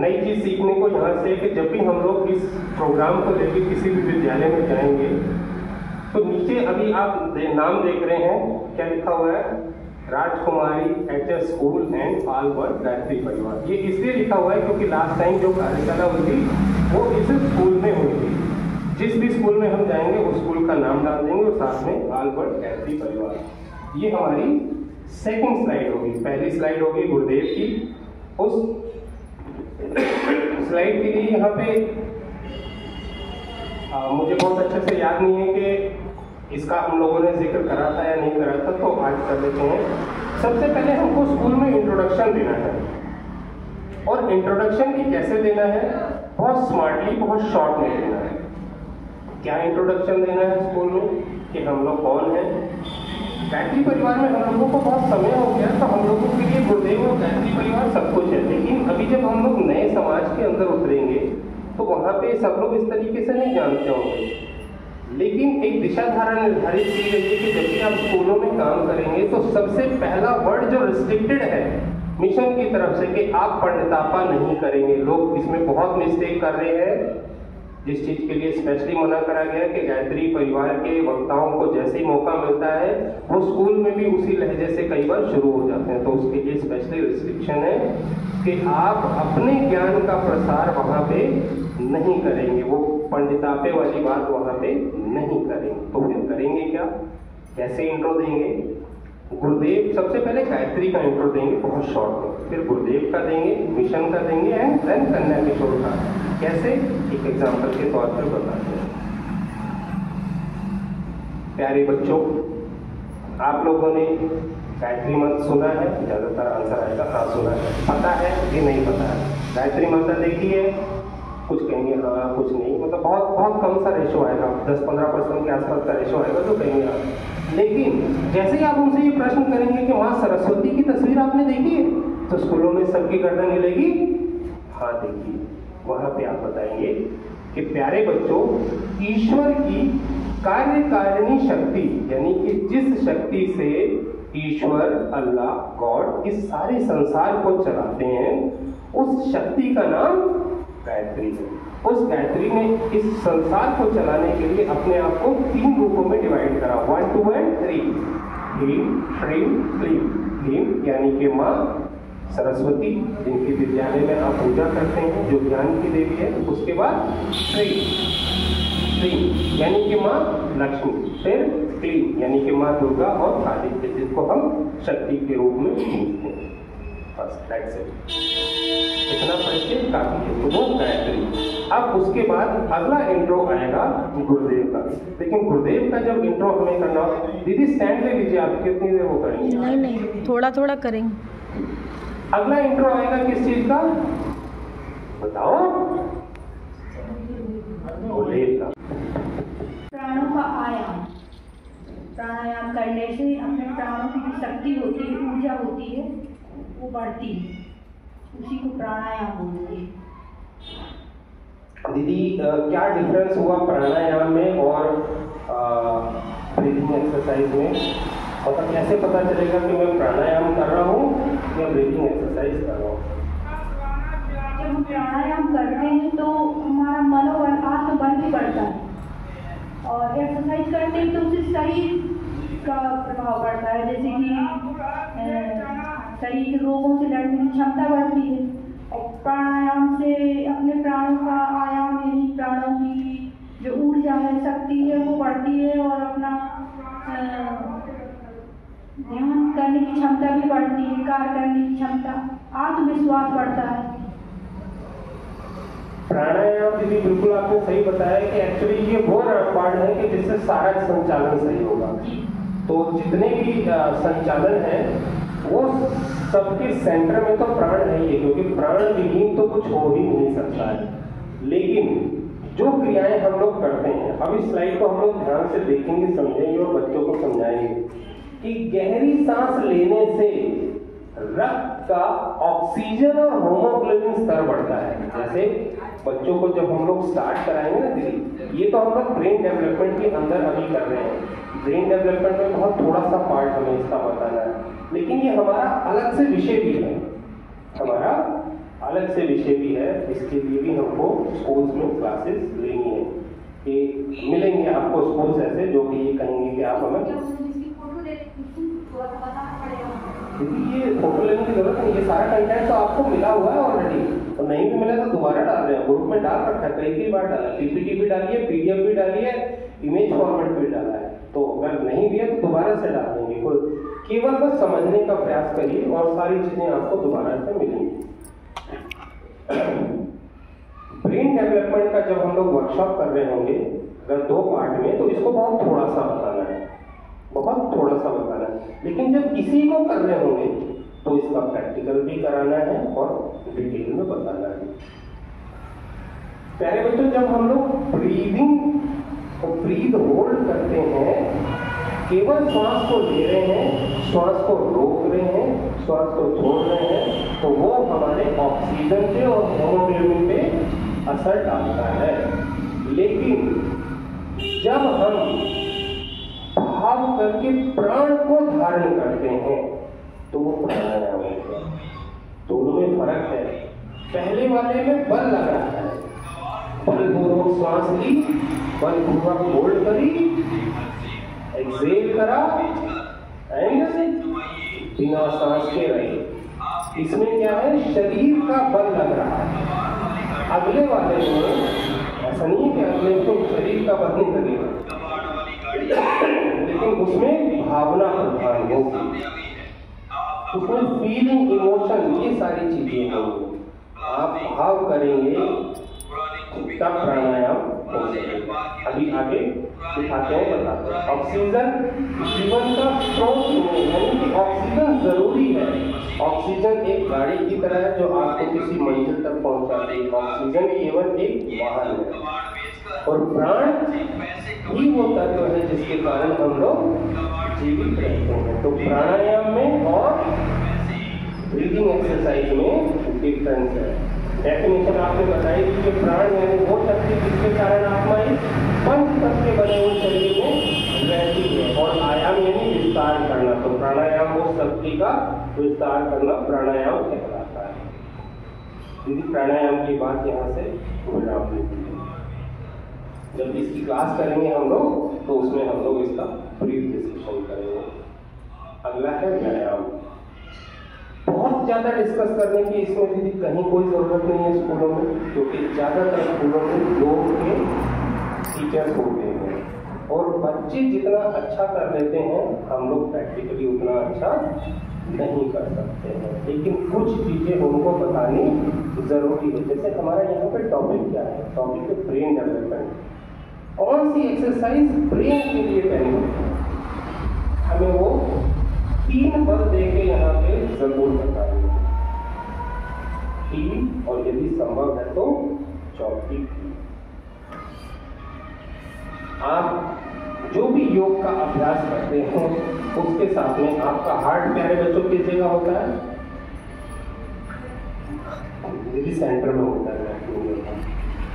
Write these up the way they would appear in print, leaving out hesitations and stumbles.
नई चीज़ सीखने को यहाँ से कि जब भी हम लोग इस प्रोग्राम को लेकर किसी भी विद्यालय में जाएंगे तो नीचे अभी आप नाम देख रहे हैं, क्या लिखा हुआ है? राजकुमारी एचएस स्कूल एंड आलवर्ड गायत्री परिवार। ये इसलिए लिखा हुआ है क्योंकि लास्ट टाइम जो कार्यशाला हुई थी वो इस स्कूल में हुई थी। जिस भी स्कूल में हम जाएंगे उस स्कूल का नाम डाल देंगे और साथ में आलवर्ड गायत्री परिवार। ये हमारी सेकंड स्लाइड होगी। पहली स्लाइड होगी गुरुदेव की। उस स्लाइड के लिए यहाँ पे मुझे बहुत अच्छे से याद नहीं है कि इसका हम लोगों ने जिक्र करा था या नहीं करा था, तो आज कर लेते हैं। सबसे पहले हमको स्कूल में इंट्रोडक्शन देना है, और इंट्रोडक्शन भी कैसे देना है? बहुत स्मार्टली, बहुत शॉर्ट में देना है। क्या इंट्रोडक्शन देना है स्कूल में कि हम लोग कौन हैं? गायत्री परिवार में हम लोगों को बहुत समय हो गया, तो हम लोगों के लिए गुरुदेव और गायत्री परिवार सब कुछ है। लेकिन अभी जब हम लोग नए समाज के अंदर उतरेंगे तो वहाँ पे सब लोग इस तरीके से नहीं जानते होंगे। लेकिन एक दिशा धारा निर्धारित की गई है कि जब भी आप स्कूलों में काम करेंगे तो सबसे पहला वर्ड जो रिस्ट्रिक्टेड है मिशन की तरफ से कि आप पंडितापा नहीं करेंगे। लोग इसमें बहुत मिस्टेक कर रहे हैं, जिस चीज़ के लिए स्पेशली मना करा गया कि गायत्री परिवार के वक्ताओं को जैसे ही मौका मिलता है वो स्कूल में भी उसी लहजे से कई बार शुरू हो जाते हैं। तो उसके लिए स्पेशली रिस्ट्रिक्शन है कि आप अपने ज्ञान का प्रसार वहाँ पे नहीं करेंगे, वो पंडितापे वाली बात वहाँ पे नहीं करेंगे। तो फिर करेंगे क्या? कैसे इंट्रो देंगे? गुरुदेव सबसे पहले गायत्री का इंट्रो देंगे बहुत शॉर्ट में, फिर गुरुदेव का देंगे, मिशन का देंगे एंड देन कन्या किशोर का। कैसे? एक एग्जाम्पल के तौर पर बताते हैं। प्यारे बच्चों, आप लोगों ने गायत्री मंत्र सुना है? ज्यादातर आंसर आएगा हाँ सुना है। पता है कि नहीं पता है? गायत्री मंत्र देखी है? कुछ कहेंगे हाँ, कुछ नहीं, मतलब बहुत बहुत कम सा रेशो आएगा, 10-15% के आसपास का रेशो आएगा तो कहेंगे हाँ। लेकिन जैसे ही आप उनसे ये प्रश्न करेंगे कि माँ सरस्वती की तस्वीर आपने देखी है, तो स्कूलों में सबकी गर्दन हिलेगी, हाँ देखी। वहां पे आप बताएंगे कि प्यारे बच्चों, ईश्वर की कार्यकारिणी शक्ति, यानी कि जिस शक्ति से ईश्वर, अल्लाह, गॉड इस सारे संसार को चलाते हैं, उस शक्ति का नाम गायत्री है। उस गायत्री ने इस संसार को चलाने के लिए अपने आप को 3 रूपों में डिवाइड करा, 1, 2 एंड 3। ह्रीं, श्रीं, क्लीं। ह्रीं यानी कि माँ सरस्वती, जिनकी विद्यालय में आप पूजा करते हैं, जो ज्ञान की देवी है। उसके बाद श्रीं, श्रीं यानी कि माँ लक्ष्मी। फिर क्लीं यानी कि माँ दुर्गा और काली, जिसको हम शक्ति के रूप में पूजते हैं। बस दैट्स इट, इतना परिचय काफी है। तो वो गायत्री। अब उसके बाद अगला इंट्रो आएगा गुरुदेव का। लेकिन गुरुदेव का जब इंट्रो हमें करना, दीदी स्टैंड ले लीजिए, आप कितनी देर वो करेंगे? नहीं, थोड़ा थोड़ा करेंगे। अगला इंट्रो आएगा किस चीज का बताओ? गुरुदेव का। प्राणों का आयाम। प्राणायाम करने से अपने प्राणों की जो शक्ति होती है, ऊर्जा होती है, वो बढ़ती है, उसी को प्राणायाम बोलते हैं। दीदी क्या डिफरेंस हुआ प्राणायाम में और ब्रीदिंग एक्सरसाइज में? मतलब कैसे पता चलेगा कि मैं प्राणायाम कर रहा हूँ या ब्रीदिंग एक्सरसाइज कर रहा हूँ? जब हम प्राणायाम करते हैं तो हमारा मनोबल, आत्मबल भी बढ़ता है, और एक्सरसाइज करते हैं तो उससे शरीर का प्रभाव पड़ता है, जैसे कि शरीर के रोगों से लड़ने की क्षमता बढ़ती है। और प्राणायाम से अपने प्राणों का आयाम, यानी प्राणों की जो ऊर्जा है, शक्ति है, वो बढ़ती है, और अपना ध्यान करने की क्षमता भी बढ़ती है, कार्य करने की क्षमता, आत्मविश्वास बढ़ता है। प्राणायाम दीदी बिल्कुल आपने सही बताया कि एक्चुअली ये वो पार्ट है कि जिससे सारा संचालन सही होगा। तो जितने भी संचालन है वो सबके सेंटर में तो प्राण है ही, क्योंकि प्राण विहीन तो कुछ हो ही नहीं सकता है। लेकिन जो क्रियाएं हम लोग करते हैं, अब इस स्लाइड को हम लोग ध्यान से देखेंगे, समझेंगे और बच्चों को समझाएंगे कि गहरी सांस लेने से रक्त का ऑक्सीजन और होमोग्लोबिन स्तर बढ़ता है। जैसे बच्चों को जब हम लोग स्टार्ट कराएंगे ना दीदी, ये तो हम लोग ब्रेन डेवलपमेंट के अंदर अभी कर रहे हैं। ब्रेन डेवलपमेंट में बहुत थोड़ा सा पार्ट हमें इसका बताना है, लेकिन ये हमारा अलग से विषय भी है, हमारा अलग से विषय भी है, इसके लिए भी हमको स्कूल्स में क्लासेस लेनी है कि मिलेंगे आपको स्कूल्स ऐसे जो कि ये कहेंगे कि आप हमें ये फोटो लेने की जरूरत नहीं, ये सारा कंटेंट तो आपको मिला हुआ है ऑलरेडी, और नहीं भी मिला तो दोबारा डाल रहे हैं, ग्रुप में डाल रखा है, कई बार डाला, पीपीटी भी डाली है, पीडीएफ भी डाली है, इमेज फॉर्मेट भी डाला है, तो अगर नहीं भी है तो दोबारा से डाल देंगे। केवल बस समझने का प्रयास करिए और सारी चीजें आपको दोबारा से मिलेंगी। ब्रेन डेवलपमेंट का जब हम लोग वर्कशॉप कर रहे होंगे अगर 2 पार्ट में, तो इसको बहुत थोड़ा सा बताना है, बहुत थोड़ा सा बताना है, लेकिन जब इसी को कर रहे होंगे तो इसका प्रैक्टिकल भी कराना है और डिटेल में बताना है। प्यारे बच्चों, जब हम लोग ब्रीद होल्ड करते हैं, केवल श्वास को ले रहे हैं, श्वास को रोक रहे हैं, श्वास को छोड़ रहे हैं, तो वो हमारे ऑक्सीजन पे और हेमोग्लोबिन पे असर डालता है। लेकिन जब हम भाव करके प्राण को धारण करते हैं तो वो प्राणायाम है। दोनों में फर्क है। पहले वाले में बल लग रहा है, बलपूर्वक श्वास ली, बलपूर्वक होल्ड करी, एक्सेल करा एंड बिना सांस के रही। इसमें क्या है, शरीर का बल लग रहा है। अगले वाले में ऐसा नहीं है कि अगले को शरीर का बल नहीं लगेगा, लेकिन उसमें भावना प्रधान होगी, उसमें फीलिंग, इमोशन, ये सारी चीजें होंगी। आप भाव करेंगे तब प्राणायाम हो सकेगा। अभी आगे दिखाते हैं, बताते हैं। ऑक्सीजन जीवन का स्रोत है, यानी कि ऑक्सीजन जरूरी है। ऑक्सीजन एक गाड़ी की तरह है जो आपको किसी मंजिल तक पहुंचाती है। ऑक्सीजन केवल एक वाहन है, और प्राण ही वो तत्व है जिसके कारण हम लोग जीवित रहते हैं। तो प्राणायाम में और ब्रीदिंग एक्सरसाइज में डिफरेंस है। डेफिनेशन आपने बताई थी कि प्राण यानी वो शक्ति जिसके कारण आत्मा इस पंच तत्व के बने हुए शरीर में रहती है, और आयाम यानी विस्तार करना। तो प्राणायाम वो शक्ति का विस्तार करना प्राणायाम कहलाता है। यदि प्राणायाम की बात यहाँ से विराम लेती है। जब इसकी क्लास करेंगे हम लोग तो उसमें हम लोग इसका ब्रीफ डिस्कशन करेंगे। अगला है व्यायाम। बहुत ज्यादा डिस्कस करने की इसमें भी कहीं कोई जरूरत नहीं है स्कूलों में, क्योंकि ज्यादातर स्कूलों में लोग के टीचर्स होते हैं, और बच्चे जितना अच्छा कर लेते हैं हम लोग प्रैक्टिकली उतना अच्छा नहीं कर सकते हैं। लेकिन कुछ चीजें उनको बतानी जरूरी है। जैसे हमारा यहाँ पे टॉपिक क्या है, टॉपिक है ब्रेन डेवलपमेंट। कौन सी एक्सरसाइज ब्रेन के लिए बेनिफिट है, हमें वो 3 बल देके यहाँ पे जरूर बताएंगे। 3, और यदि संभव है तो 4थी। आप जो भी योग का अभ्यास करते हैं उसके साथ में आपका हार्ट, प्यारे बच्चों, किस जगह होता है, यदि सेंटर में होता है।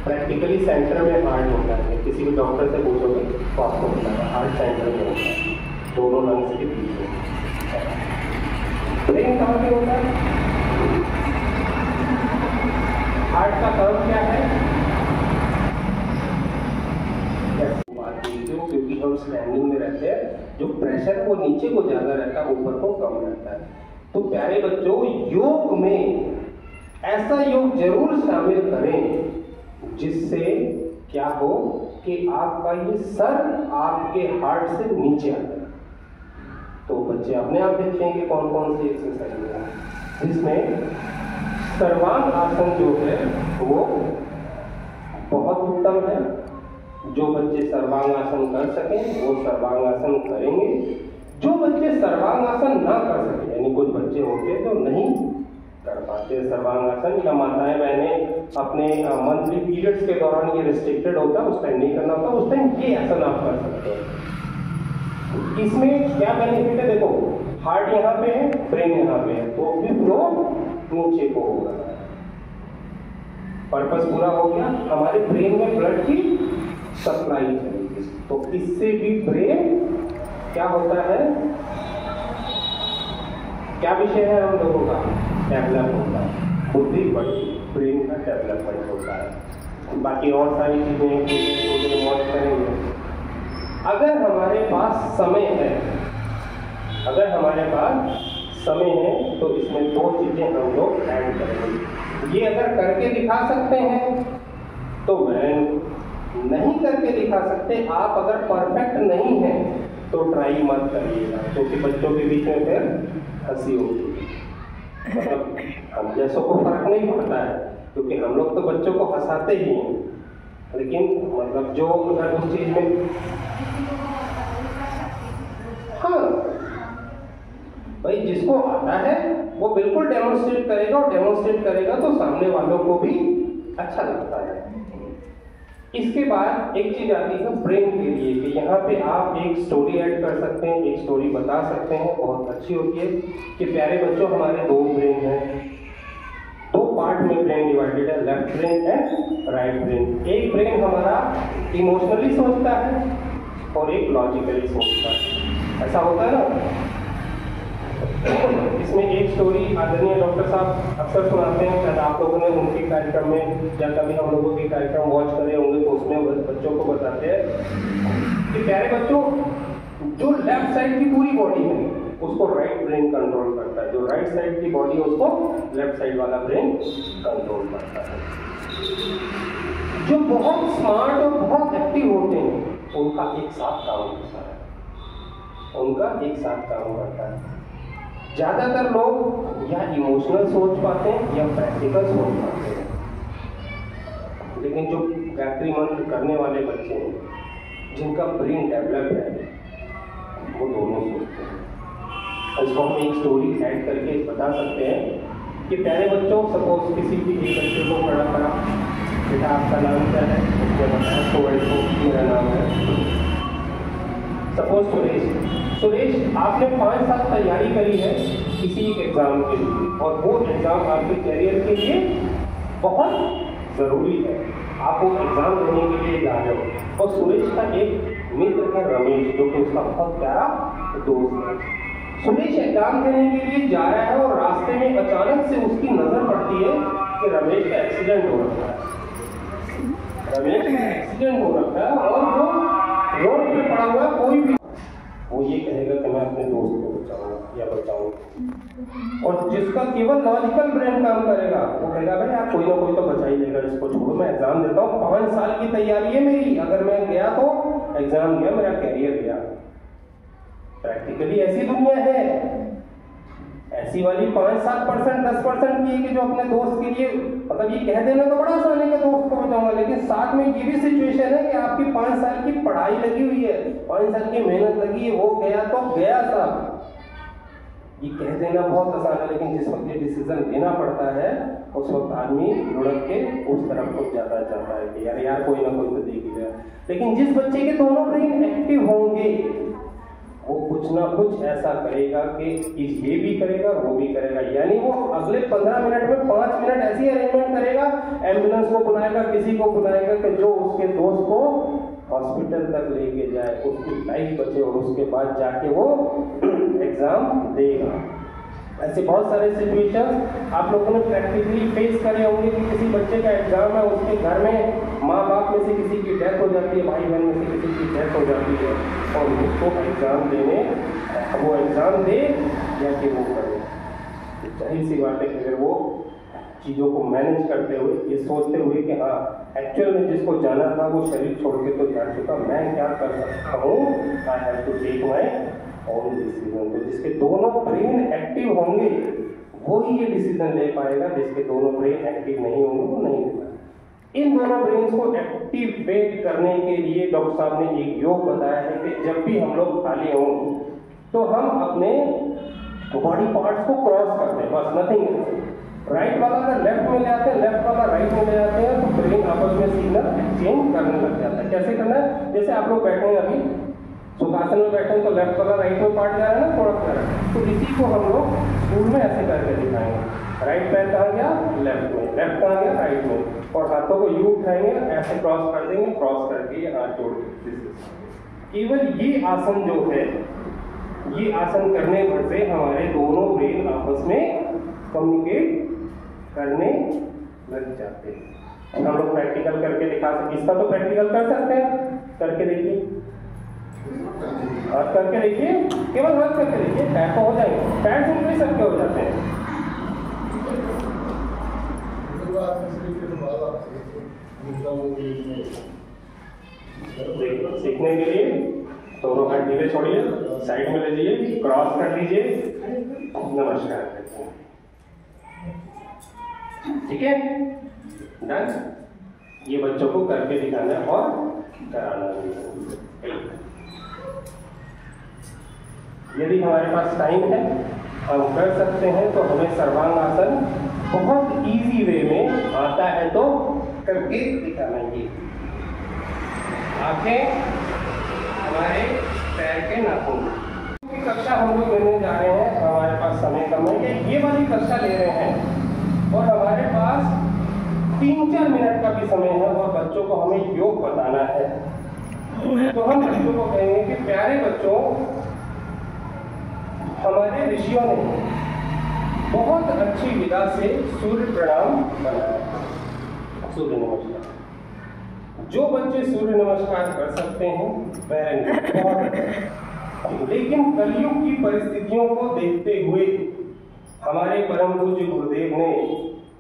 प्रैक्टिकली सेंटर में हार्ट होता है। किसी भी डॉक्टर से पूछोगे तो आपको बताएगा हार्ट सेंटर में होता है, दोनों लंग्स के बीच में। ब्रेन कहाँ पे होता है? हार्ट का काम क्या है? क्योंकि हम स्टैंडिंग में रहते हैं, जो प्रेशर वो नीचे को ज्यादा रहता है, ऊपर को कम रहता है। तो प्यारे बच्चों, योग में ऐसा योग जरूर शामिल करें जिससे क्या हो कि आपका ये सर आपके हार्ट से नीचे आ जाए। तो बच्चे अपने आप देखते हैं कि कौन कौन सी एक्सरसाइज है, जिसमें सर्वांग आसन जो है वो बहुत उत्तम है। जो बच्चे सर्वांगासन कर सकें वो सर्वांगासन करेंगे। जो बच्चे सर्वांगासन ना कर सके, यानी कुछ बच्चे होते हैं जो नहीं कर पाते सर्वांगासन, या माताएं बहनें अपने मंथली पीरियड्स के दौरान ये रिस्ट्रिक्टेड होता है, उस टाइम नहीं करना होता, उस टाइम ये आसन आप कर सकते हैं। इसमें क्या बेनिफिट है, देखो हार्ट यहाँ पे है, ब्रेन यहाँ पे है, तो भी फ्लो नीचे को होगा। पर्पस पूरा हो गया, हमारे ब्रेन में ब्लड की सप्लाई चलेगी, तो इससे भी ब्रेन क्या होता है, क्या विषय है हम लोगों का, डेवलप होता है। बुद्धि बढ़ती, ब्रेन का डेवलपमेंट होता है। बाकी और सारी चीज़ें वॉच करेंगे। अगर हमारे पास समय है, तो इसमें दो चीज़ें हम लोग ऐड करेंगे। ये अगर करके दिखा सकते हैं तो वेल, नहीं करके दिखा सकते, आप अगर परफेक्ट नहीं हैं तो ट्राई मत करिएगा, क्योंकि बच्चों के बीच में फिर हंसी होती है। मतलब हम जैसों को फर्क नहीं पड़ता है, क्योंकि हम लोग तो बच्चों को हंसाते ही हैं, लेकिन मतलब जो अगर उस चीज़ में, हाँ भाई जिसको आता है वो बिल्कुल डेमोन्स्ट्रेट करेगा, और डेमोन्स्ट्रेट करेगा तो सामने वालों को भी अच्छा लगता है। इसके बाद एक चीज आती है ब्रेन के लिए, कि यहाँ पे आप एक स्टोरी ऐड कर सकते हैं, एक स्टोरी बता सकते हैं, बहुत अच्छी होती है कि प्यारे बच्चों हमारे दो ब्रेन हैं, दो पार्ट में ब्रेन डिवाइडेड है, left brain and right brain. एक ब्रेन हमारा इमोशनली सोचता है और एक लॉजिकली सोचता है, ऐसा होता है ना। इसमें एक स्टोरी आदरणीय डॉक्टर साहब अक्सर सुनाते हैं, शायद आप लोगों ने उनके कार्यक्रम में या कभी हम लोगों के कार्यक्रम वॉच करे होंगे, तो उसमें बच्चों को बताते हैं कि प्यारे बच्चों, जो लेफ्ट साइड की पूरी बॉडी है उसको राइट ब्रेन कंट्रोल करता है, जो राइट साइड की बॉडी है उसको लेफ्ट साइड वाला ब्रेन कंट्रोल करता है। जो बहुत स्मार्ट और बहुत एक्टिव होते हैं उनका एक साथ काम करता है। ज्यादातर लोग या इमोशनल सोच पाते हैं या प्रैक्टिकल सोच पाते हैं, लेकिन जो गायत्री मंत्र करने वाले बच्चे हैं, जिनका ब्रेन डेवलप है, वो दोनों सोचते हैं। इसको हम एक स्टोरी ऐड करके बता सकते हैं कि प्यारे बच्चों, सपोज किसी भी एक बच्चे को खड़ा करा, बेटा आपका नाम क्या है, उसने बताया तो वैसे मेरा नाम है सपोज सुरेश, आपने 5 साल तैयारी करी है किसी एग्जाम के लिए, और वो एग्जाम आपके करियर के लिए बहुत जरूरी है, आप वो एग्जाम देने के लिए जा रहे हो। और सुरेश का एक मित्र है रमेश, जो कि उसका बहुत प्यारा दोस्त है। सुरेश एग्जाम देने के लिए जा रहा है और रास्ते में अचानक से उसकी नजर पड़ती है कि रमेश का एक्सीडेंट हो रखा है, और वो रोड पे पड़ा हुआ कोई भी, वो ये कहेगा कि मैं अपने दोस्त को बचाऊंगा या बचाऊंगा। और जिसका केवल लॉजिकल ब्रेन काम करेगा वो कहेगा भाई आप कोई ना कोई तो बचा ही लेगा, इसको छोड़ो, मैं एग्जाम देता हूँ, 5 साल की तैयारी है मेरी, अगर मैं गया तो एग्जाम गया, मेरा कैरियर गया। प्रैक्टिकली ऐसी दुनिया है, ऐसी वाली 5-7%, 10% की है कि जो अपने दोस्त के लिए, मतलब ये कह देना तो बड़ा आसान है कि दोस्त को बचाऊंगा, लेकिन साथ में ये भी सिचुएशन है कि आपकी 5 साल की पढ़ाई लगी हुई है, 5 साल की मेहनत लगी है, वो गया तो गया साहब। ये कह देना बहुत आसान है, लेकिन जिस वक्त ये डिसीजन लेना पड़ता है उस वक्त आदमी लुढ़क के उस तरफ को ज्यादा चाहता है कि यार कोई ना कोई तो देख ही जाए। लेकिन जिस बच्चे के दोनों ब्रेन एक्टिव होंगे वो कुछ ना कुछ ऐसा करेगा कि ये भी करेगा वो भी करेगा, यानी वो अगले 15 मिनट में 5 मिनट ऐसी अरेंजमेंट करेगा, एम्बुलेंस को बुलाएगा, किसी को बुलाएगा कि जो उसके दोस्त को हॉस्पिटल तक लेके जाए, उसकी लाइफ बचे, और उसके बाद जाके वो एग्जाम देगा। ऐसे बहुत सारे सिचुएशंस आप लोगों ने प्रैक्टिकली फेस करे होंगे कि किसी बच्चे का एग्जाम है, उसके घर में माँ बाप में से किसी की डेथ हो जाती है, भाई बहन में से किसी की डेथ हो जाती है, और उसको एग्जाम देने, वो एग्जाम दे या कि वो करे। जाहिर सी बात है कि अगर वो चीज़ों को मैनेज करते हुए, ये सोचते हुए कि हाँ एक्चुअल में जिसको जाना था वो शरीर छोड़ के तो जा चुका, मैं क्या कर सकता हूँ, I have to take my own decision. तो जिसके दोनों ब्रेन एक्टिव होंगे वो ही ये डिसीजन ले पाएगा, जिसके दोनों ब्रेन एक्टिव नहीं होंगे वो नहीं ले पाएगा। इन दोनों ब्रेन्स को एक्टिवेट करने के लिए डॉक्टर साहब ने एक योग बताया है कि जब भी हम लोग खाली हों तो हम अपने बॉडी पार्ट्स को क्रॉस करते हैं, बस नथिंग। राइट वाला अगर लेफ्ट में ले आते हैं, लेफ्ट वाला राइट में ले आते हैं, तो ब्रेन आपस में सिग्नल एक्सचेंज करने लग जाता है। कैसे करना है? जैसे आप लोग बैठे हैं अभी सुखासन में बैठे हैं तो लेफ्ट वाला राइट में पार्ट जा रहा है ना, थोड़ा सा, तो इसी को हम लोग स्कूल में ऐसे करके दिखाएंगे। राइट पैर कहाँ गया? लेफ्ट में, लेफ्ट कहाँ गया? राइट में, और हाथों को यू उठाएंगे, ऐसे क्रॉस कर देंगे, क्रॉस करके ये हाथ जोड़ के। केवल ये आसन जो है, ये आसन करने पर से हमारे दोनों ब्रेन आपस में कम्युनिकेट करने लग जाते हैं। हम लोग प्रैक्टिकल करके दिखा सकते, इसका तो प्रैक्टिकल कर सकते हैं, करके देखिए, हाथ करके देखिए, केवल हाथ करके देखिए, पैर तो हो जाएंगे, पैर से भी सबके हो जाते हैं। सीखने के लिए दोनों हाथ ढीले छोड़िए, साइड में ले जाइए, क्रॉस कर लीजिए, नमस्कार करते हैं। ठीक है, डन। ये बच्चों को करके दिखाना और कराना भी। यदि हमारे पास टाइम है, हम कर सकते हैं, तो हमें सर्वांगासन बहुत इजी वे में आता है तो करके दिखाना। ये आंखें हमारे पैर के नाखून की कक्षा हम लोग लेने जा रहे हैं। हमारे पास समय कम है, ये वाली कक्षा ले रहे हैं और हमारे पास 3-4 मिनट का भी समय है और बच्चों को हमें योग बताना है। तो हम बच्चों को कहेंगे कि प्यारे बच्चों, हमारे ऋषियों ने बहुत अच्छी विधा से सूर्य प्रणाम बनाया, सूर्य नमस्कार। जो बच्चे सूर्य नमस्कार कर सकते हैं वह बहुत, लेकिन कलयुग की परिस्थितियों को देखते हुए हमारे परम पूज्य गुरुदेव ने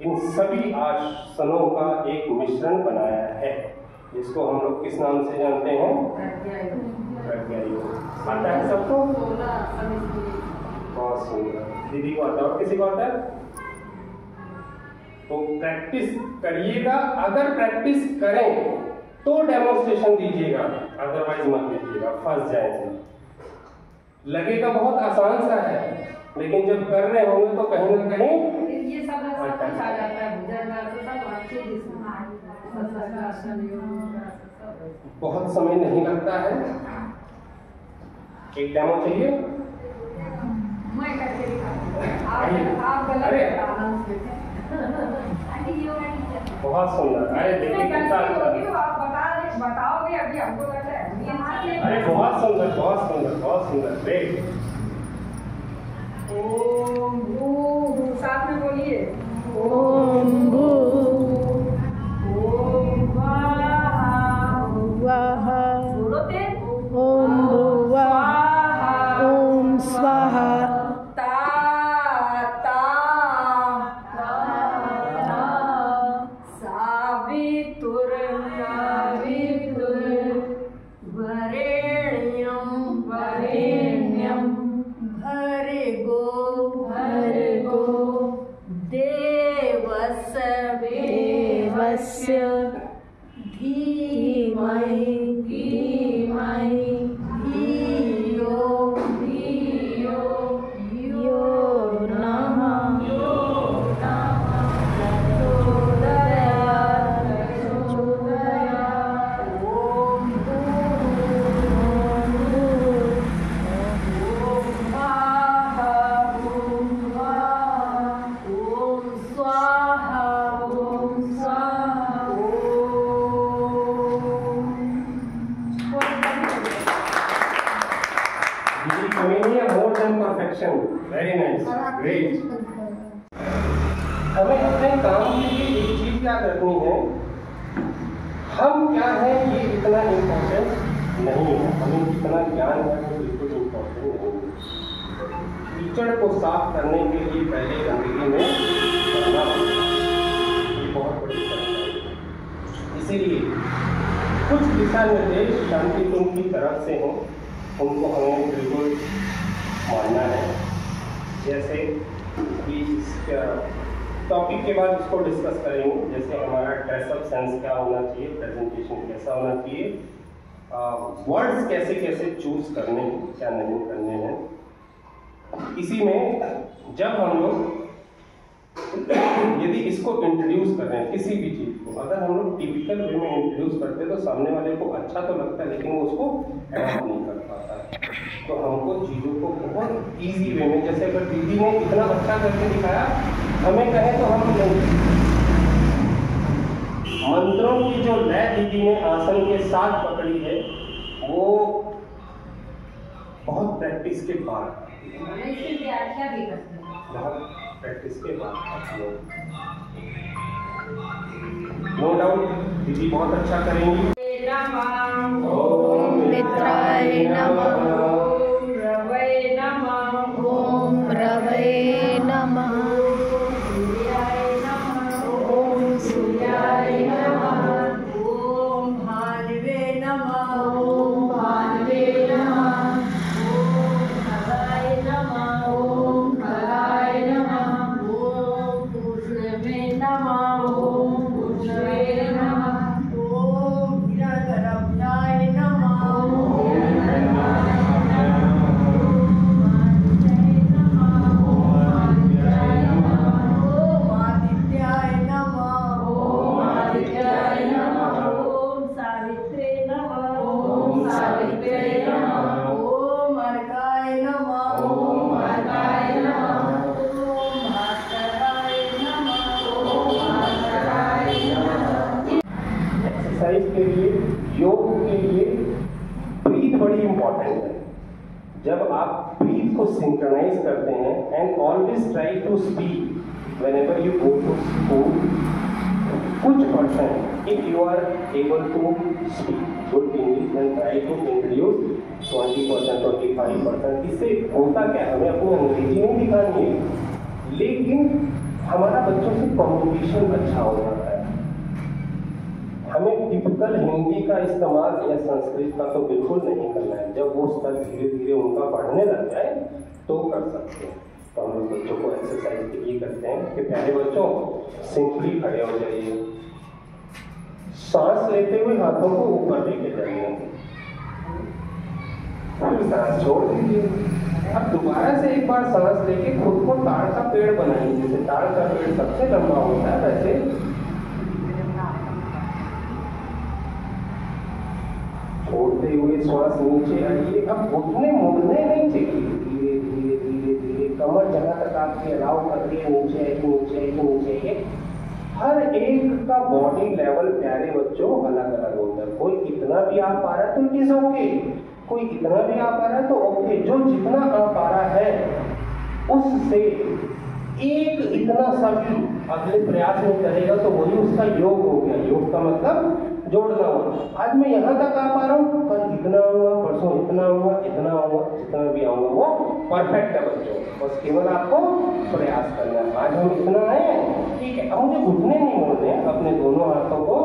इन सभी आसनों का एक मिश्रण बनाया है, जिसको हम लोग किस नाम से जानते हैं? प्रज्ञा योग। आता है सबको? बहुत सुंदर। दीदी को आता है और किसी को आता है? तो प्रैक्टिस करिएगा। अगर प्रैक्टिस करें तो डेमोन्स्ट्रेशन दीजिएगा, अदरवाइज मत दीजिएगा, फंस जाएंगे। लगेगा बहुत आसान सा है, लेकिन जब कर रहे होंगे तो कहीं ना कहीं ये सब आ जाता है। बहुत समय नहीं लगता है। एक डेमो चाहिए? मैं करके दिखाऊंगा। आप गलत बहुत सुंदर। अरे देखिए कितना अच्छा, आप बताओगे अभी हमको लगता है। अरे बहुत सुंदर, बहुत सुंदर, बहुत सुंदर, ग्रेट। ओम भू, साथ में बोलिए। ओम भू ओम वाह, बोलो ते। ओम भुवः, ओम स्वाहा, देवस्य धीमहि धियो यो नः प्रचोदयात्। ओम वेरी नाइस, ग्रेट। हमें अपने काम के लिए एक चीज याद रखनी है, हम क्या है ये इतना इम्पोर्टेंट नहीं है। हमें जितना ज्ञान है वो बिल्कुल इम्पोर्टेंट नहीं है। कीचड़ को साफ करने के लिए पहले गंदगी में करना होता है, ये बहुत बड़ी समस्या है। इसीलिए कुछ दिशा निर्देश शांति कुंज की तरफ से हैं, उनको हमें बिल्कुल मानना है। जैसे कि इस टॉपिक के बाद इसको डिस्कस करेंगे, जैसे हमारा ड्रेसअप सेंस क्या होना चाहिए, प्रेजेंटेशन कैसा होना चाहिए, वर्ड्स कैसे कैसे चूज करने हैं, क्या नहीं करने हैं। इसी में जब हम लोग यदि इसको इंट्रोड्यूस कर रहे हैं किसी भी चीज़ को, अगर हम लोग टिपिकल वे में इंट्रोड्यूस करते हैं तो सामने वाले को अच्छा तो लगता है, लेकिन वो उसको एडॉप्ट नहीं कर पाता है। तो हमको चीज़ों को बहुत इजी वे में, जैसे अगर दीदी ने इतना अच्छा करके दिखाया, हमें कहे तो हम नहीं। मंत्रों की जो लय दीदी ने आसन के साथ पकड़ी है, वो बहुत प्रैक्टिस के बाद, इसकी व्याख्या भी करते हैं। बहुत प्रैक्टिस के बाद नो डाउट दीदी बहुत अच्छा करेंगी। ओम मित्राय नमः। ओम रवै नमः। ओम रवै नमः। ओम सूर्याय नमः। ओम भानुवे नमः। ओम भानुवे नमः। ओम खगाय नमः। ओम खगाय नमः। ओम पूर्णवे नमः। ओम पूर्णवे नमः। ओम हिरण्यगर्भाय नमः। ओम आदित्याय नमः। ओम आदित्याय नमः। ओम सावित्रे नमः। ओम सावित्रे नमः। ओम अर्काय नमः। ओम अर्काय नमः। ओम भास्कराय नमः। ओम भास्कराय नमः। एक्सरसाइज के लिए, योग के लिए ब्रीथ बड़ी इंपॉर्टेंट है। जब आप ब्रीथ को सिंक्रोनाइज करते हैं and always try to speak whenever you go to school, कुछ percent if you are able to speak good English then try to introduce 20%, 25%। इससे होता क्या है, हमें अपनी अंग्रेजी नहीं दिखानी है, लेकिन हमारा बच्चों से कम्युनिकेशन अच्छा हो जाता है। हमें टिपिकल हिंदी का इस्तेमाल या संस्कृत का तो बिल्कुल नहीं करना है। जब वो स्तर धीरे धीरे उनका बढ़ने लग जाए तो कर सकते हैं। तो हम लोग बच्चों को एक्सरसाइज के लिए करते हैं कि पहले बच्चों सिंपली खड़े हो जाइए, सांस लेते हुए हाथों को ऊपर लेके जाइए, फिर सांस छोड़ दीजिए। अब दोबारा से एक बार सांस लेके खुद को ताड़ का पेड़ बनाइए। जैसे ताड़ का पेड़ सबसे लंबा होता है, वैसे छोड़ते हुए श्वास नीचे आइए। अब घुटने मुड़ने नहीं चाहिए, धीरे धीरे धीरे धीरे कमर जहाँ तक आपके अलाउ कर रही है नीचे आइए, नीचे आइए, नीचे आइए। हर एक का बॉडी लेवल प्यारे बच्चों अलग अलग होता है। कोई इतना भी आ पा रहा है तो इट इज ओके, कोई इतना भी आ पा रहा है तो ओके। जो जितना आ पा रहा है उससे एक इतना सा भी अगले प्रयास में करेगा तो वही उसका योग हो गया। योग का मतलब जोड़ना हो। आज मैं यहाँ तक आ पा रहा हूँ, कल इतना आऊंगा, परसों इतना आऊंगा, इतना आऊंगा, जितना भी आऊंगा वो परफेक्ट है बच्चों। बस केवल आपको प्रयास करना है। आज हम इतना आए हैं, ठीक है। अब मुझे घुटने नहीं मोड़ने हैं, अपने दोनों हाथों को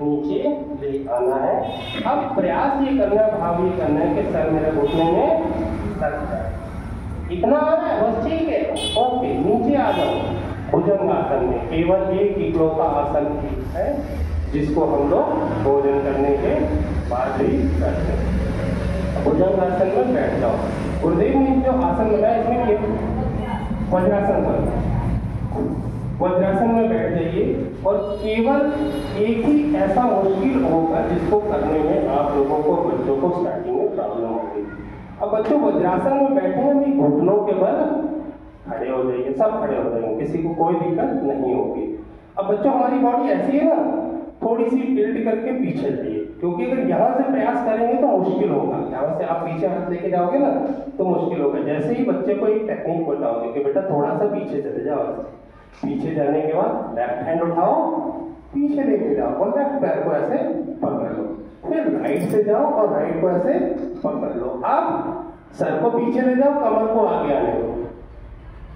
नीचे ले आना है। अब प्रयास ये करना है, भाव ये करना है कि सर मेरे घुटने में सर जाए। इतना आ रहा है बस, ठीक है, ओके। नीचे आ जाओ भुजंग आसन में। केवल एक इकलौता आसन है जिसको हम लोग भोजन करने के बाद ही करते हैं। भुजंग आसन में बैठ जाओ। गुरुदेव ने जो आसन बनाया इसमें ये वज्रासन बना। वज्रासन में बैठ जाइए और केवल एक ही ऐसा मुश्किल होगा जिसको करने में आप लोगों को, बच्चों को स्टार्टिंग में प्रॉब्लम होगी। अब बच्चों वज्रासन में बैठे हैं, अभी घुटनों के बल खड़े हो जाइए, सब खड़े हो जाएंगे, किसी को कोई दिक्कत नहीं होगी। अब बच्चों हमारी बॉडी ऐसी है ना, थोड़ी सी टिल्ट करके पीछे जाइए, क्योंकि अगर यहाँ से प्रयास करेंगे तो मुश्किल होगा। यहाँ से आप पीछे हाथ लेके जाओगे ना तो मुश्किल होगा। जैसे ही बच्चे को एक टेक्निक बताओगे कि बेटा थोड़ा सा पीछे चले जाओ, पीछे जाने के बाद लेफ्ट हैंड उठाओ, पीछे लेके जाओ और लेफ्ट पैर को ऐसे पकड़ लो, फिर राइट से जाओ और राइट को ऐसे पकड़ लो। अब सर को पीछे ले जाओ, कमर को आगे आने दो।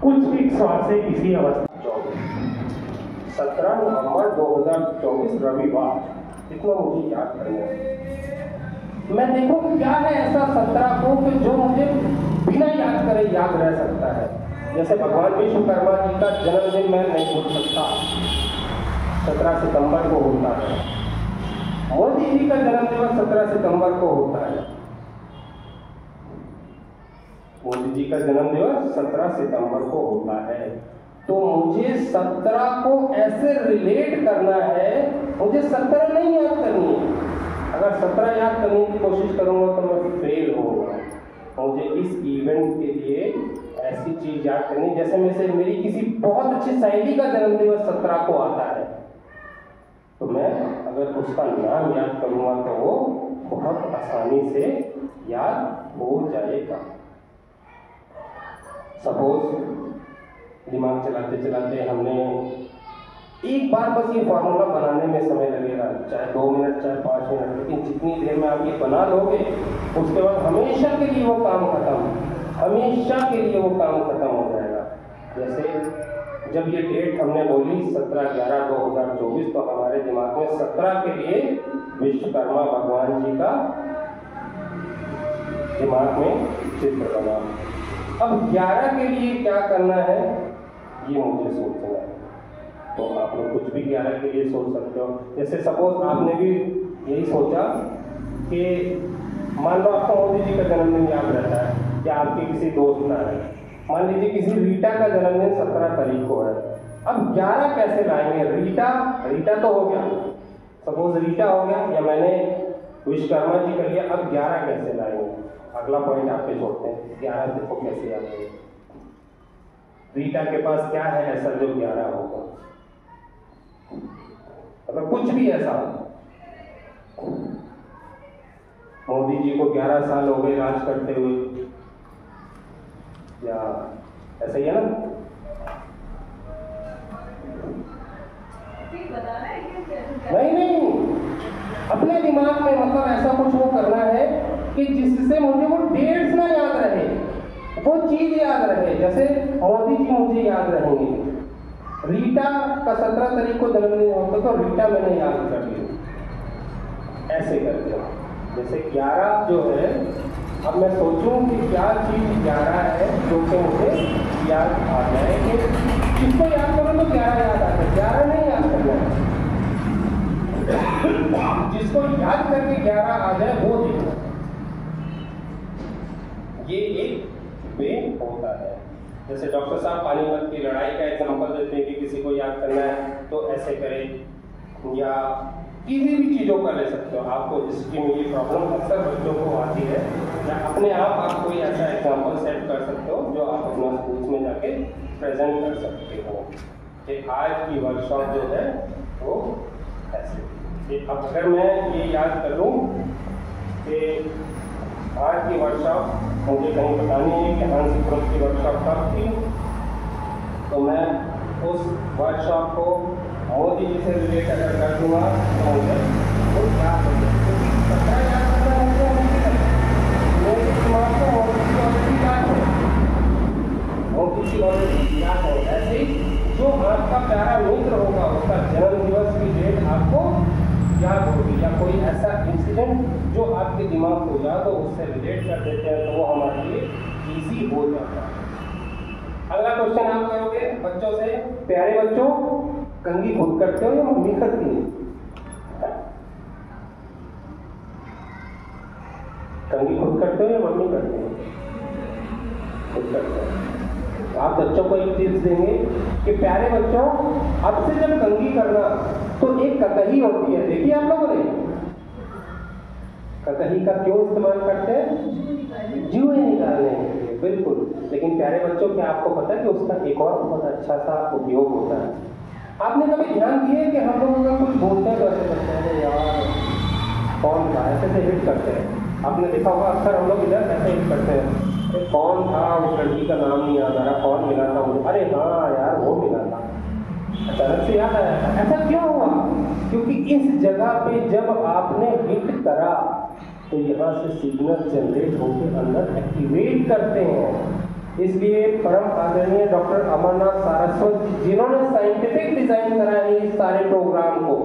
कुछ भी श्वास से इसी अवस्था। 17 नवंबर 2024 रविवार, इतना मुझे याद करना है। मैं देखो क्या है ऐसा 17 को कि जो मुझे बिना याद करे याद रह सकता है। जैसे भगवान विश्वकर्मा जी का जन्मदिन मैं नहीं भूल सकता, 17 सितंबर को होता है। मोदी जी का जन्म दिवस 17 सितंबर को होता है। मोदी जी का जन्म दिवस 17 सितंबर को होता है। तो मुझे 17 को ऐसे रिलेट करना है, मुझे 17 नहीं याद करनी है। अगर 17 याद करने की कोशिश करूंगा तो मैं फेल होऊंगा। मुझे इस इवेंट के लिए ऐसी चीज याद करनी, जैसे में से मेरी किसी बहुत अच्छी सहेली का जन्मदिवस 17 को आता है, तो मैं अगर उसका नाम याद करूंगा तो वो बहुत आसानी से याद हो जाएगा। सपोज दिमाग चलाते चलाते हमने एक बार बस ये फॉर्मूला बनाने में समय लगेगा, चाहे 2 मिनट चाहे 5 मिनट, लेकिन जितनी देर में आप ये बना लोगे उसके बाद हमेशा के लिए वो काम खत्म, हमेशा के लिए वो काम खत्म हो जाएगा। जैसे जब ये डेट हमने बोली 17/11/2024, तो हमारे दिमाग में 17 के लिए विश्वकर्मा भगवान जी का दिमाग में चित्र बना। अब 11 के लिए क्या करना है ये मुझे सोचना है। तो आप लोग कुछ भी 11 के लिए सोच सकते हो। जैसे सपोज आपने भी यही सोचा कि मान लो आपको मोदी जी का जन्मदिन याद रहता है या आपके किसी दोस्त का है, मान लीजिए किसी रीटा का जन्मदिन 17 तारीख को है। अब 11 कैसे लाएंगे? रीटा तो हो गया, सपोज रीटा हो गया या मैंने विश्वकर्मा जी कर लिया, अब 11 कैसे लाएंगे? अगला पॉइंट आप पे छोड़ते हैं, 11 देखो कैसे आएंगे। रीटा के पास क्या है ऐसा जो 11 होगा? मतलब कुछ भी ऐसा, मोदी जी को 11 साल हो गए राज करते हुए, या ऐसा ही है ना? नहीं, अपने दिमाग में मतलब ऐसा कुछ वो करना है कि जिससे मुझे वो डेट्स ना याद रहे, वो चीज याद रहे। जैसे मोदी जी मुझे याद रहेंगे, रीटा का 17 तारीख को जन्मदिन होता तो रीटा मैंने याद कर लिया, ऐसे करके। जैसे 11 जो है, अब मैं सोचूं कि क्या चीज 11 है जो कि मुझे याद आ जाए, कि किसको याद करो तो 11 याद आता है, 11 नहीं याद करना है, जिसको याद करके 11 आ जाए वो देखो। ये एक वे होता है। जैसे डॉक्टर साहब पानीपत की लड़ाई का एग्जांपल देते हैं कि किसी को याद करना है तो ऐसे करें, या किसी भी चीज़ों का ले सकते हो। आपको हिस्ट्री में ये प्रॉब्लम अक्सर बच्चों को आती है, या अपने आप कोई ऐसा एग्जांपल सेट कर सकते हो जो आप अपना स्कूल में जाके प्रेजेंट कर सकते हो। कि आज की वर्कशॉप जो है वो ऐसे, अब अगर मैं ये याद कर लूँ कि आज की वर्कशॉप मुझे कहीं बतानी है कि हांसीपुरम की वर्कशॉप कब थी, तो मैं उस वर्कशॉप को मोदी जी से रिलेट अगर कर दूंगा तो मुझे वो क्या मेरे दिमाग को मोदी जी ऑलरेडी याद है, मोदी जी ऑलरेडी याद है। ऐसे ही जो आपका प्यारा मित्र होगा उसका जन्म दिवस की डेट आपको याद होगी, या कोई ऐसा इंसिडेंट जो आपके दिमाग को याद हो उससे रिलेट कर देते हैं, तो वो हमारे लिए इजी हो जाता है। अगला क्वेश्चन आप करोगे बच्चों से, प्यारे बच्चों कंघी खुद करते हो या मम्मी करती है? कंघी खुद करते हो या मम्मी करती है? खुद करते हो। आप बच्चों को एक टिप्स देंगे कि प्यारे बच्चों, अब से जब कंघी करना तो एक कतही होती है, देखिए आप लोगों ने कतही का क्यों इस्तेमाल करते हैं? जुए निकालने के लिए, बिल्कुल। लेकिन प्यारे बच्चों, क्या आपको पता है कि उसका एक और बहुत अच्छा सा उपयोग होता है? आपने कभी ध्यान दिए कि हम लोग अगर कुछ बोलते हैं तो ऐसे करते हैं, यार कौन था, ऐसे से हिट करते हैं। आपने देखा होगा अक्सर हम लोग इधर ऐसे हिट करते हैं, कौन था, उस लड़की का नाम नहीं याद आ रहा, कौन मिला था मुझे, अरे हाँ यार वो मिला था, अचानक से याद आया था। ऐसा क्यों हुआ? क्योंकि इस जगह पे जब आपने हिट करा तो यहाँ से सिग्नल जनरेट होकर अंदर एक्टिवेट करते हैं। इसलिए परम आदरणीय डॉक्टर अमरनाथ सारस्वत जी, जिन्होंने साइंटिफिक डिजाइन करा है इस सारे प्रोग्राम को,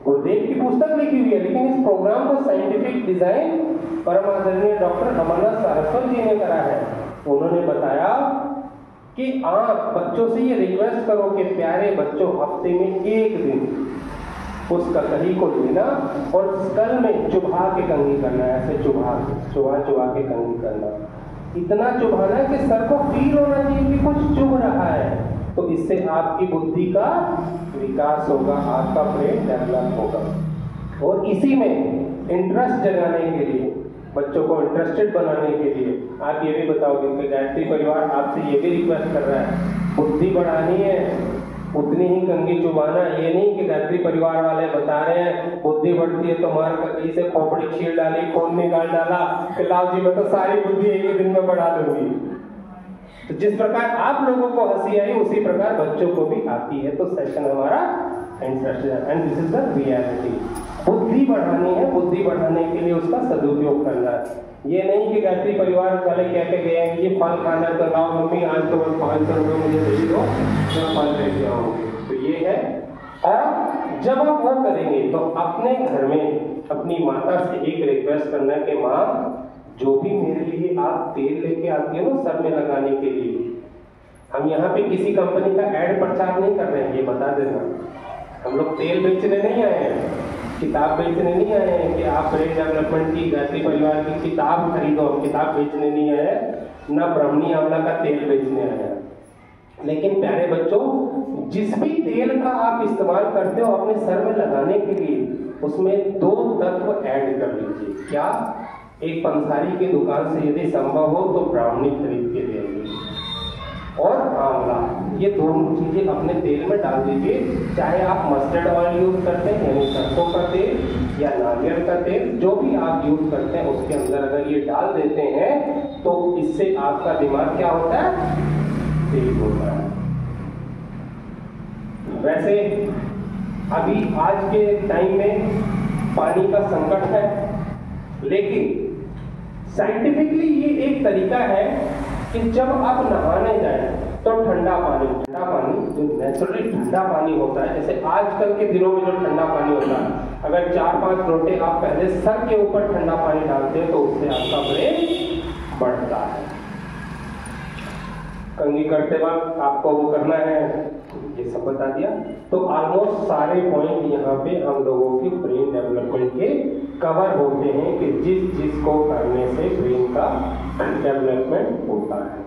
गुरुदेव की पुस्तक लिखी हुई है, लेकिन इस प्रोग्राम को साइंटिफिक डिजाइन परम आदरणीय डॉक्टर अमरनाथ सारस्वत जी ने करा है। उन्होंने बताया कि आप बच्चों से ये रिक्वेस्ट करो कि प्यारे बच्चों हफ्ते में एक दिन उस कतही को लेना और स्कल में चुभा के कंघी करना है, ऐसे चुभा के कंघी करना। इतना चुभाना है कि सर को फील होना चाहिए कि कुछ चुभ रहा है, तो इससे आपकी बुद्धि का विकास होगा, आपका ब्रेन डेवलप होगा। और इसी में इंटरेस्ट जगाने के लिए, बच्चों को इंटरेस्टेड बनाने के लिए आप ये भी बताओगे कि गायत्री परिवार आपसे ये भी रिक्वेस्ट कर रहा है, बुद्धि बढ़ानी है उतनी ही कंघी चुबाना। ये नहीं कि गायत्री परिवार वाले बता रहे हैं बुद्धि बढ़ती है तो मार ककड़ी से खोपड़ी छील डाली, खून निकाल डाला, कि लाओ जी मैं तो सारी बुद्धि एक ही दिन में बढ़ा दूंगी। तो जिस प्रकार आप लोगों को हंसी आई उसी प्रकार बच्चों को भी आती है। तो सेशन हमारा and this is the reality. बुद्धि बढ़ानी है, बुद्धि बढ़ाने के लिए उसका सदुपयोग करना है। ये नहीं कि गायत्री परिवार वाले कह के गए हैं कि ये फल खाना तो लाओ मम्मी आज तो बस 500 रुपये मुझे दे दो, मैं फल लेके आऊंगी। तो ये है। और जब आप वो करेंगे तो अपने घर में अपनी माता से एक रिक्वेस्ट करना कि माँ जो भी मेरे लिए आप तेल लेके आती है ना सर में लगाने के लिए, हम यहाँ पे किसी कंपनी का ऐड प्रचार नहीं कर रहे हैं, ये बता देना। हम लोग तेल बेचने नहीं आए हैं, किताब बेचने नहीं आए हैं कि आप ब्रेन डेवलपमेंट की गायत्री परिवार की किताब खरीदो, हम किताब बेचने नहीं आए हैं, ना ब्राह्मणी आंवला का तेल बेचने आए हैं। लेकिन प्यारे बच्चों, जिस भी तेल का आप इस्तेमाल करते हो अपने सर में लगाने के लिए, उसमें 2 तत्व ऐड कर लीजिए। क्या? एक पंसारी की दुकान से यदि संभव हो तो ब्राह्मणी खरीद के देंगे, और आंवला, ये दोनों चीजें अपने तेल में डाल दीजिए। चाहे आप मस्टर्ड ऑयल यूज करते हैं यानी सरसों का तेल या नारियल का तेल, जो भी आप यूज करते हैं उसके अंदर अगर ये डाल देते हैं तो इससे आपका दिमाग क्या होता है? तेज होता है। वैसे अभी आज के टाइम में पानी का संकट है, लेकिन साइंटिफिकली ये एक तरीका है कि जब आप नहाने जाएं तो ठंडा पानी जो नेचुरली ठंडा पानी होता है, जैसे आजकल के दिनों में जो ठंडा पानी होता है, अगर 4-5 लोटे आप पहले सर के ऊपर ठंडा पानी डालते हैं तो उससे आपका ब्रेन बढ़ता है। कंघी करते वक्त आपको वो करना है, ये सब बता दिया। तो ऑलमोस्ट सारे पॉइंट यहाँ पे हम लोगों के ब्रेन डेवलपमेंट के कवर होते हैं कि जिस को करने से ब्रेन का डेवलपमेंट होता है।